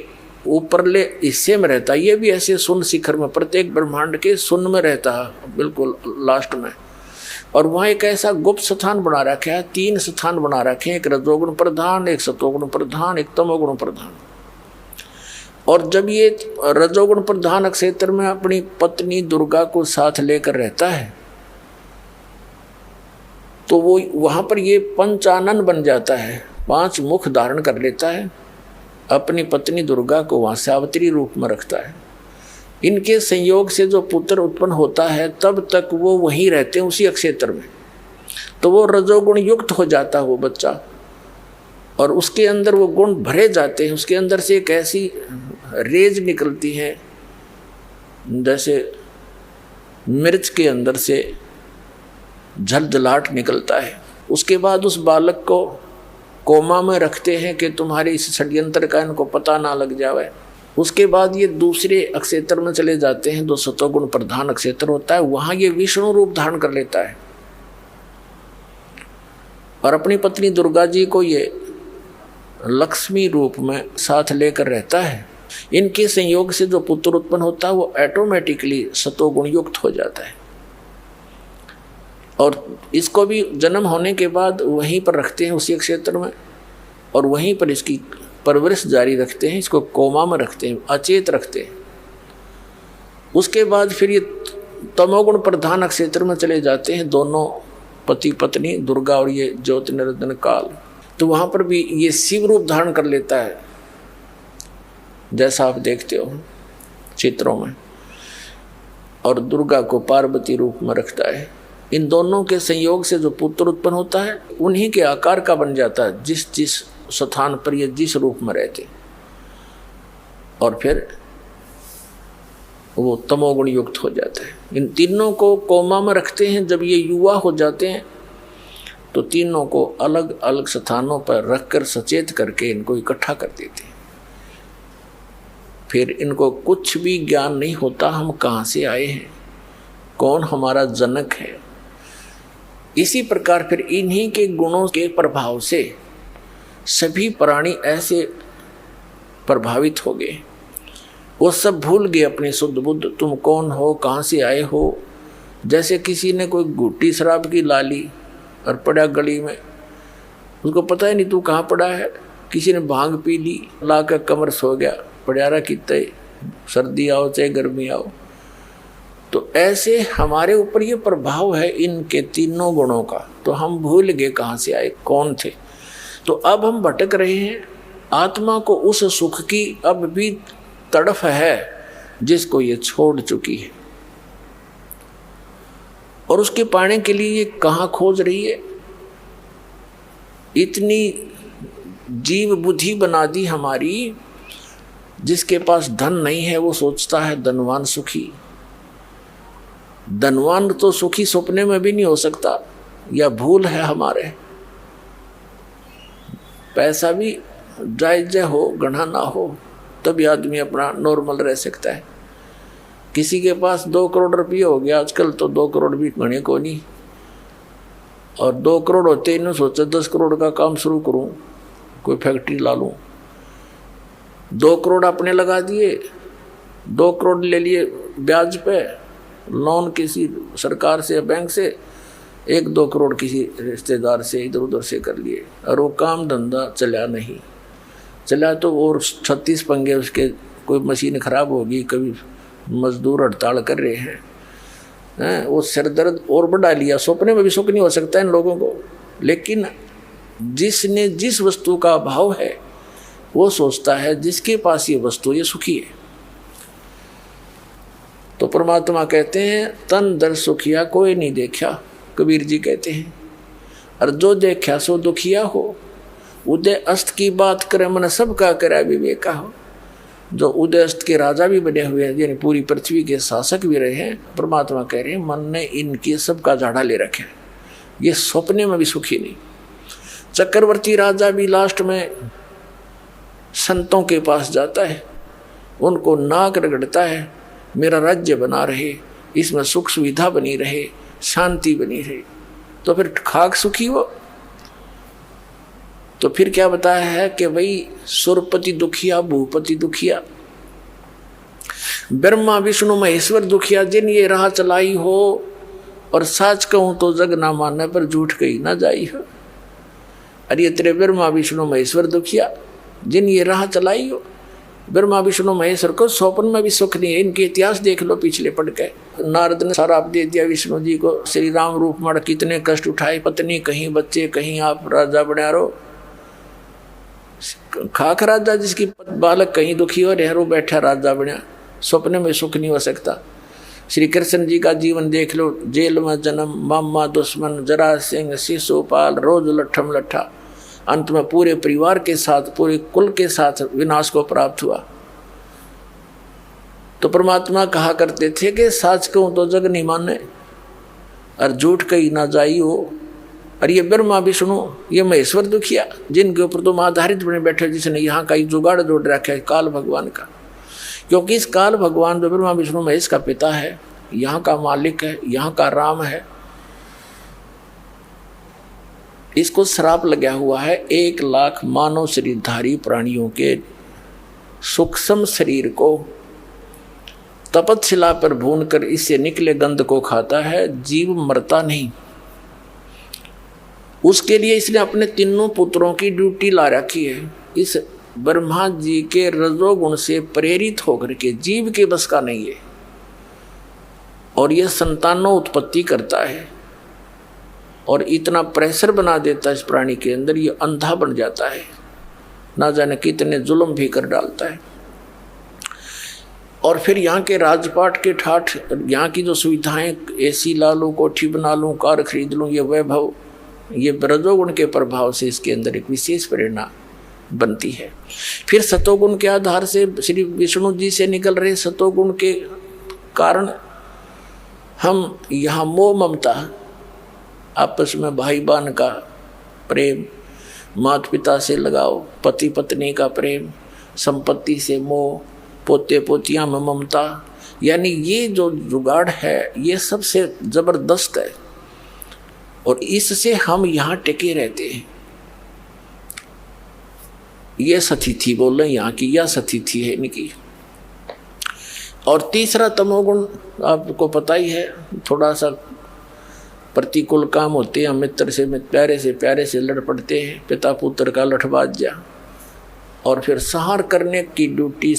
ऊपरले हिस्से में रहता, ये भी ऐसे सुन शिखर में, प्रत्येक ब्रह्मांड के सुन में रहता है, बिल्कुल लास्ट में, और वहाँ एक ऐसा गुप्त स्थान बना रखा है, 3 स्थान बना रखे हैं, एक रजोगुण प्रधान, एक सतोगुण प्रधान, एक तमोगुण प्रधान। और जब ये रजोगुण प्रधान क्षेत्र में अपनी पत्नी दुर्गा को साथ लेकर रहता है, तो वो वहाँ पर ये पंचानन बन जाता है, 5 मुख धारण कर लेता है, अपनी पत्नी दुर्गा को वहाँ सावित्री रूप में रखता है। इनके संयोग से जो पुत्र उत्पन्न होता है, तब तक वो वहीं रहते हैं उसी क्षेत्र में। तो वो रजोगुण युक्त हो जाता है वो बच्चा, और उसके अंदर वो गुण भरे जाते हैं। उसके अंदर से एक ऐसी रेज निकलती है, जैसे मिर्च के अंदर से झलझलाहट निकलता है। उसके बाद उस बालक को कोमा में रखते हैं कि तुम्हारे इस षड्यंत्र का इनको पता ना लग जाए। उसके बाद ये दूसरे क्षेत्र में चले जाते हैं, जो सतोगुण प्रधान क्षेत्र होता है, वहाँ ये विष्णु रूप धारण कर लेता है, और अपनी पत्नी दुर्गा जी को ये लक्ष्मी रूप में साथ लेकर रहता है। इनके संयोग से जो पुत्र उत्पन्न होता है वो ऑटोमेटिकली सतोगुण युक्त हो जाता है। और इसको भी जन्म होने के बाद वहीं पर रखते हैं उसी क्षेत्र में, और वहीं पर इसकी परवरिश जारी रखते हैं, इसको कोमा में रखते हैं, अचेत रखते हैं। उसके बाद फिर ये तमोगुण प्रधान क्षेत्र में चले जाते हैं दोनों पति पत्नी, दुर्गा और ये ज्योति निरंजन काल। तो वहाँ पर भी ये शिव रूप धारण कर लेता है, जैसा आप देखते हो चित्रों में, और दुर्गा को पार्वती रूप में रखता है। इन दोनों के संयोग से जो पुत्र उत्पन्न होता है उन्हीं के आकार का बन जाता है, जिस जिस स्थान पर ये जिस रूप में रहते, और फिर वो तमोगुण युक्त हो जाता है। इन तीनों को कोमा में रखते हैं। जब ये युवा हो जाते हैं तो तीनों को अलग अलग स्थानों पर रखकर सचेत करके इनको इकट्ठा कर देते हैं। फिर इनको कुछ भी ज्ञान नहीं होता हम कहाँ से आए हैं, कौन हमारा जनक है। इसी प्रकार फिर इन्हीं के गुणों के प्रभाव से सभी प्राणी ऐसे प्रभावित हो गए, वो सब भूल गए अपनी शुद्ध बुद्ध, तुम कौन हो, कहाँ से आए हो। जैसे किसी ने कोई घूटी शराब की ला ली और पड़ा गली में, उसको पता ही नहीं तू कहाँ पड़ा है। किसी ने भांग पी ली, ला कर कमर सो गया, पड़ियारा कितने सर्दी आओ चाहे गर्मी आओ। तो ऐसे हमारे ऊपर ये प्रभाव है इनके तीनों गुणों का, तो हम भूल गए कहाँ से आए, कौन थे। तो अब हम भटक रहे हैं। आत्मा को उस सुख की अब भी तड़फ है जिसको ये छोड़ चुकी है, और उसके पाने के लिए ये कहाँ खोज रही है। इतनी जीव बुद्धि बना दी हमारी, जिसके पास धन नहीं है वो सोचता है धनवान सुखी। धनवान तो सुखी सपने में भी नहीं हो सकता, या भूल है हमारे। पैसा भी जायज हो, गढ़ा ना हो, तभी आदमी अपना नॉर्मल रह सकता है। किसी के पास 2 करोड़ रुपये हो गया आजकल, तो 2 करोड़ भी गणे को नहीं, और 2 करोड़ होते ही सोचा 10 करोड़ का काम शुरू करूं, कोई फैक्ट्री ला लूं। 2 करोड़ अपने लगा दिए, 2 करोड़ ले लिए ब्याज पे लोन किसी सरकार से या बैंक से, 1-2 करोड़ किसी रिश्तेदार से इधर उधर से कर लिए, और वो काम धंधा चला नहीं। चला तो और 36 पंगे उसके, कोई मशीन खराब होगी, कभी मजदूर हड़ताल कर रहे हैं, वो सिर दर्द और बढ़ा लिया। सपने में भी सुख नहीं हो सकता इन लोगों को। लेकिन जिसने जिस वस्तु का अभाव है वो सोचता है जिसके पास ये वस्तु ये सुखी है। तो परमात्मा कहते हैं तन दर सुखिया कोई नहीं देखा, कबीर जी कहते हैं, और जो देखा सो दुखिया हो। उदय अस्त की बात करे मन सबका करे विवेका हो। जो उदय अस्त के राजा भी बने हुए हैं, यानी पूरी पृथ्वी के शासक भी रहे हैं, परमात्मा कह रहे हैं मन ने इनके सबका झाड़ा ले रखे, ये सपने में भी सुखी नहीं। चक्रवर्ती राजा भी लास्ट में संतों के पास जाता है, उनको नाक रगड़ता है, मेरा राज्य बना रहे, इसमें सुख सुविधा बनी रहे, शांति बनी रहे। तो फिर खाक सुखी हो। तो फिर क्या बताया है कि भाई सुरपति दुखिया, भूपति दुखिया, ब्रह्मा विष्णु महेश्वर दुखिया, जिन ये राह चलाई हो। और साच कहूं तो जग ना माने पर झूठ कही ना जाई हो। अरे ये तेरे ब्रह्मा विष्णु महेश्वर दुखिया, जिन ये राह चलाई हो। ब्रह्मा विष्णु महेश्वर को स्वप्न में भी सुख नहीं है। इनके इतिहास देख लो पिछले पढ़ के। नारद ने सारा दे दिया विष्णु जी को, श्री राम रूप में कितने कष्ट उठाए, पत्नी कहीं, बच्चे कहीं, आप राजा बना रहो। खाक राजा जिसकी बालक कहीं दुखी हो, रहरो बैठा राजा बना, स्वप्न में सुख नहीं हो सकता। श्री कृष्ण जी का जीवन देख लो, जेल में जन्म, मामा दुश्मन, जरासिंह, शिशुपाल, रोज लट्ठम लट्ठा, अंत में पूरे परिवार के साथ, पूरे कुल के साथ विनाश को प्राप्त हुआ। तो परमात्मा कहा करते थे कि साच कहूं तो जग नहीं माने और झूठ कही ना जाई हो। और ये ब्रह्मा विष्णु, ये महेश्वर दुखिया, जिनके ऊपर तुम आधारित बने बैठे, जिसने यहाँ का जुगाड़ जोड़ रखा है काल भगवान का। क्योंकि इस काल भगवान जो ब्रह्मा विष्णु महेश का पिता है, यहाँ का मालिक है, यहाँ का राम है, इसको श्राप लगा हुआ है 1 लाख मानव शरीरधारी प्राणियों के सूक्ष्म शरीर को तपतशिला पर भूनकर इससे निकले गंध को खाता है, जीव मरता नहीं। उसके लिए इसने अपने तीनों पुत्रों की ड्यूटी ला रखी है। इस ब्रह्मा जी के रजोगुण से प्रेरित होकर के जीव के बस का नहीं है, और यह संतानों उत्पत्ति करता है और इतना प्रेशर बना देता है इस प्राणी के अंदर, ये अंधा बन जाता है, ना जाने कितने जुल्म भी कर डालता है। और फिर यहाँ के राजपाट के ठाठ, यहाँ की जो सुविधाएं, एसी ला लूँ, कोठी बना लूँ, कार खरीद लूँ, ये वैभव, ये रजोगुण के प्रभाव से इसके अंदर एक विशेष प्रेरणा बनती है। फिर सतोगुण के आधार से श्री विष्णु जी से निकल रहे सतोगुण के कारण हम यहाँ मोह ममता, आपस में भाई बहन का प्रेम, माता पिता से लगाव, पति पत्नी का प्रेम, संपत्ति से मोह, पोते पोतियाँ में ममता, यानी ये जो जुगाड़ है ये सबसे जबरदस्त है, और इससे हम यहाँ टिके रहते हैं। ये सतिथि बोल रहे हैं यहाँ की, यह सतिथि है इनकी। और तीसरा तमोगुण आपको पता ही है, थोड़ा सा प्रतिकूल काम होते हैं, मित्र से प्यारे से लड़ पड़ते हैं, पिता पुत्र का लठबाज्या, और फिर संहार करने की ड्यूटी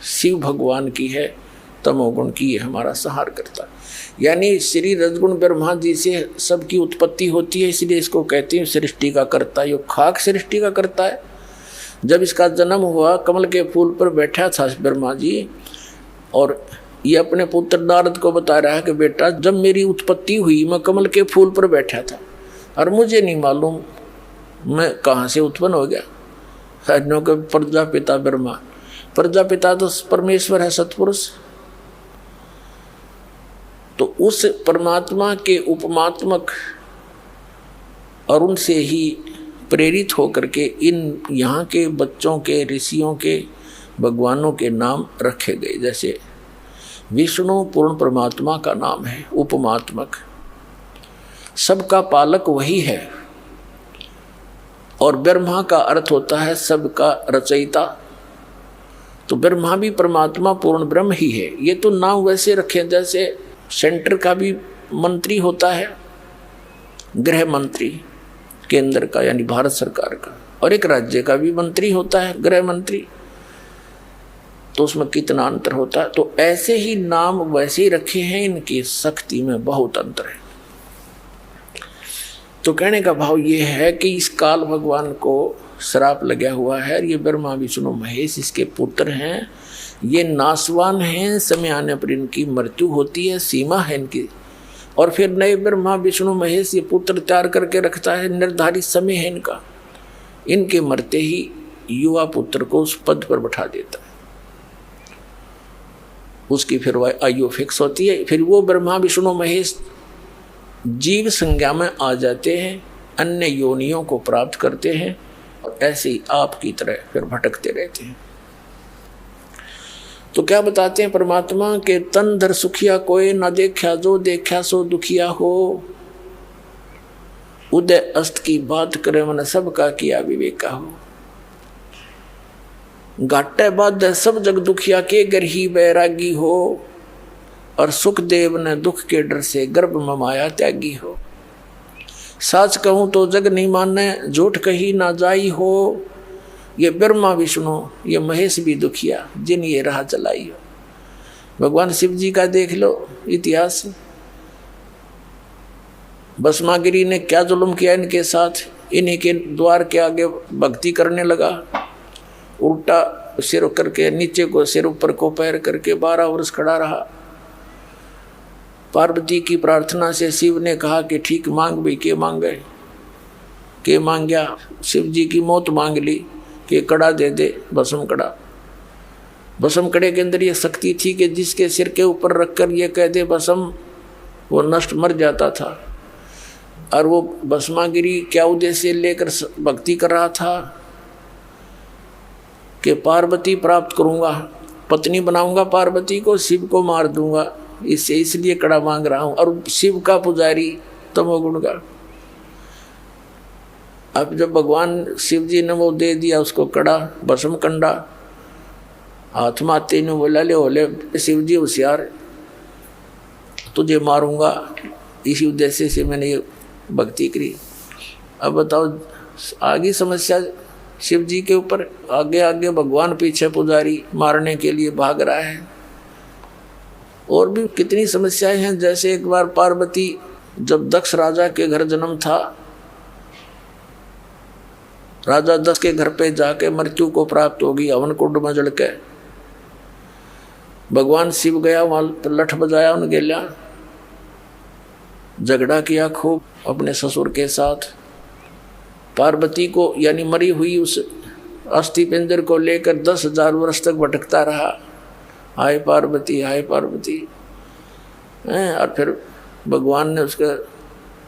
शिव भगवान की है, तमोगुण की है हमारा संहार करता। यानी श्री रजगुण ब्रह्मा जी से सबकी उत्पत्ति होती है, इसलिए इसको कहते हैं सृष्टि का कर्ता। यो खाक सृष्टि का करता है। जब इसका जन्म हुआ कमल के फूल पर बैठा था ब्रह्मा जी, और ये अपने पुत्र नारद को बता रहा है कि बेटा जब मेरी उत्पत्ति हुई मैं कमल के फूल पर बैठा था और मुझे नहीं मालूम मैं कहाँ से उत्पन्न हो गया। प्रजापिता ब्रह्मा, प्रजापिता तो परमेश्वर है, सतपुरुष। तो उस परमात्मा के उपमात्मक और उनसे ही प्रेरित होकर के इन यहाँ के बच्चों के, ऋषियों के, भगवानों के नाम रखे गए। जैसे विष्णु पूर्ण परमात्मा का नाम है, उपमात्मक, सबका पालक वही है। और ब्रह्मा का अर्थ होता है सबका रचयिता, तो ब्रह्मा भी परमात्मा पूर्ण ब्रह्म ही है। ये तो नाम वैसे रखे जैसे सेंटर का भी मंत्री होता है, गृह मंत्री केंद्र का यानी भारत सरकार का, और एक राज्य का भी मंत्री होता है गृह मंत्री, तो उसमें कितना अंतर होता है। तो ऐसे ही नाम वैसे ही रखे हैं, इनकी शक्ति में बहुत अंतर है। तो कहने का भाव ये है कि इस काल भगवान को श्राप लगा हुआ है, ये ब्रह्मा विष्णु महेश इसके पुत्र हैं, ये नासवान हैं, समय आने पर इनकी मृत्यु होती है, सीमा है इनकी। और फिर नए ब्रह्मा विष्णु महेश ये पुत्र तैयार करके रखता है, निर्धारित समय है इनका, इनके मरते ही युवा पुत्र को उस पद पर बैठा देता है, उसकी फिर वह आयु फिक्स होती है। फिर वो ब्रह्मा विष्णु महेश जीव संज्ञा में आ जाते हैं, अन्य योनियों को प्राप्त करते हैं, और ऐसे ही आपकी तरह फिर भटकते रहते हैं। तो क्या बताते हैं परमात्मा के तन धर सुखिया कोई न देखा, जो देखा सो दुखिया हो, उदय अस्त की बात करे मन सबका किया विवेका हो। घाटे बाद सब जग दुखिया के घर ही बैरागी हो, और सुखदेव ने दुख के डर से गर्भ में माया त्यागी हो। साच कहूँ तो जग नहीं माने, झूठ कही ना जाई हो, ये ब्रह्मा विष्णु ये महेश भी दुखिया जिन ये राह चलाई हो। भगवान शिव जी का देख लो इतिहास, भस्मागिरी ने क्या जुल्म किया इनके साथ, इन्हीं के द्वार के आगे भक्ति करने लगा, उल्टा सिर करके नीचे को सिर ऊपर को पैर करके 12 वर्ष खड़ा रहा। पार्वती की प्रार्थना से शिव ने कहा कि ठीक मांग भी, के मांगे, के मांग गया, शिव जी की मौत मांग ली कि कड़ा दे दे, भस्म कड़ा। भस्म कड़े के अंदर ये शक्ति थी कि जिसके सिर के ऊपर रखकर ये कह दे भस्म, वो नष्ट मर जाता था। और वो भस्मागिरी क्या उद्देश्य लेकर भक्ति कर रहा था कि पार्वती प्राप्त करूंगा, पत्नी बनाऊंगा पार्वती को, शिव को मार दूंगा, इससे इसलिए कड़ा मांग रहा हूं। और शिव का पुजारी तमोगुण का। अब जब भगवान शिव जी ने वो दे दिया उसको कड़ा, भस्म कंडा, हाथ माते ने बोला, ले बोले शिव जी होशियार, तुझे मारूंगा, इसी उद्देश्य से मैंने ये भक्ति करी। अब बताओ आगे समस्या शिव जी के ऊपर, आगे आगे भगवान, पीछे पुजारी मारने के लिए भाग रहा है। और भी कितनी समस्याएं हैं। जैसे एक बार पार्वती जब दक्ष राजा के घर जन्म था, राजा दक्ष के घर पे जाके मृत्यु को प्राप्त होगी हवन कुंड में जल के। भगवान शिव गया वहां, लठ बजाया उन गेल्या, झगड़ा किया खूब अपने ससुर के साथ। पार्वती को यानी मरी हुई उस अस्थि पिंजर को लेकर 10,000 वर्ष तक भटकता रहा, हाय पार्वती हाय पार्वती। और फिर भगवान ने उसका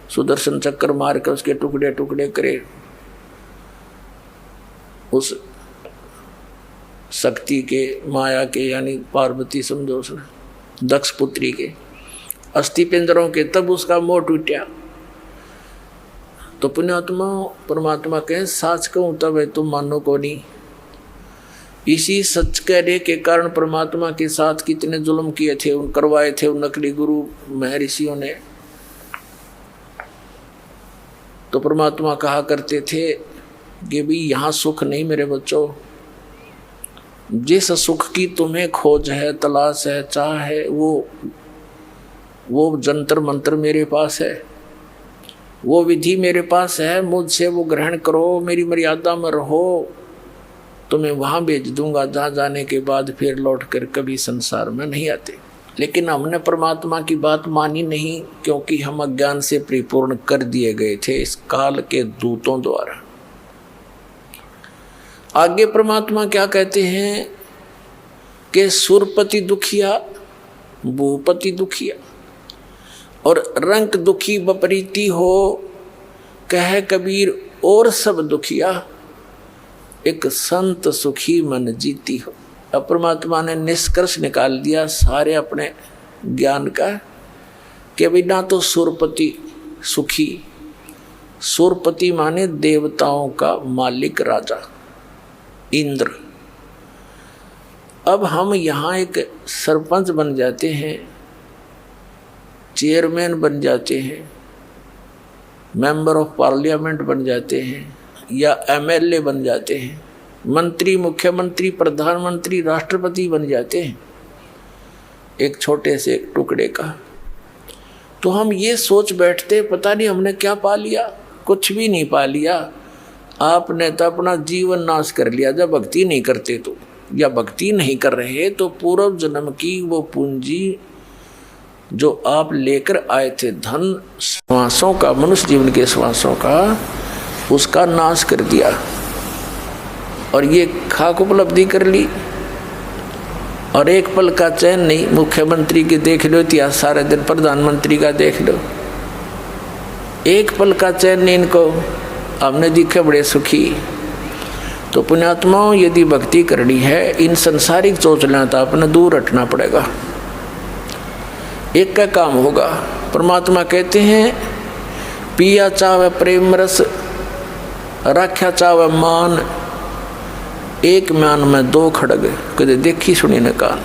सुदर्शन चक्कर मार कर उसके टुकड़े टुकड़े करे। उस शक्ति के, माया के, यानी पार्वती समझो उसने दक्ष पुत्री के अस्थि पिंजरों के, तब उसका मोह टूटा। तो पुण्यात्मा परमात्मा कहे साच कहूँ तब है तुम मानो को नहीं। इसी सच कहने के कारण परमात्मा के साथ कितने जुल्म किए थे, उन करवाए थे उन नकली गुरु महर्षियों ने। तो परमात्मा कहा करते थे कि भी यहाँ सुख नहीं मेरे बच्चों, जिस सुख की तुम्हें खोज है, तलाश है, चाह है, वो जंतर मंत्र मेरे पास है, वो विधि मेरे पास है, मुझसे वो ग्रहण करो, मेरी मर्यादा में रहो, तुम्हें वहाँ भेज दूंगा जहाँ जाने के बाद फिर लौट कर कभी संसार में नहीं आते। लेकिन हमने परमात्मा की बात मानी नहीं, क्योंकि हम अज्ञान से परिपूर्ण कर दिए गए थे इस काल के दूतों द्वारा। आगे परमात्मा क्या कहते हैं कि सुरपति दुखिया, भूपति दुखिया, और रंक दुखी बपरीती हो, कह कबीर और सब दुखिया, एक संत सुखी मन जीती हो। अब परमात्मा ने निष्कर्ष निकाल दिया सारे अपने ज्ञान का कि भाई ना तो सुरपति सुखी, सुरपति माने देवताओं का मालिक राजा इंद्र। अब हम यहाँ एक सरपंच बन जाते हैं, चेयरमैन बन जाते हैं, मेंबर ऑफ पार्लियामेंट बन जाते हैं, या एमएलए बन जाते हैं, मंत्री, मुख्यमंत्री, प्रधानमंत्री, राष्ट्रपति बन जाते हैं एक छोटे से टुकड़े का। तो हम ये सोच बैठते पता नहीं हमने क्या पा लिया। कुछ भी नहीं पा लिया। आपने तो अपना जीवन नाश कर लिया जब भक्ति नहीं करते तो, या भक्ति नहीं कर रहे तो पूर्व जन्म की वो पूंजी जो आप लेकर आए थे, धन श्वासों का, मनुष्य जीवन के श्वासों का, उसका नाश कर दिया। और ये खाक उपलब्धि कर ली। और एक पल का चैन नहीं। मुख्यमंत्री के देख लो इतिहास सारे दिन, प्रधानमंत्री का देख लो, एक पल का चैन नहीं इनको। हमने दिखे बड़े सुखी। तो पुण्यात्माओं, यदि भक्ति करनी है, इन संसारिक चोचला तो अपने दूर हटना पड़ेगा। एक का काम होगा। परमात्मा कहते हैं पिया चावे प्रेम रस, राख्या चावे मान, एक म्यान में दो खड़ग, कदे देखी सुनी न कान।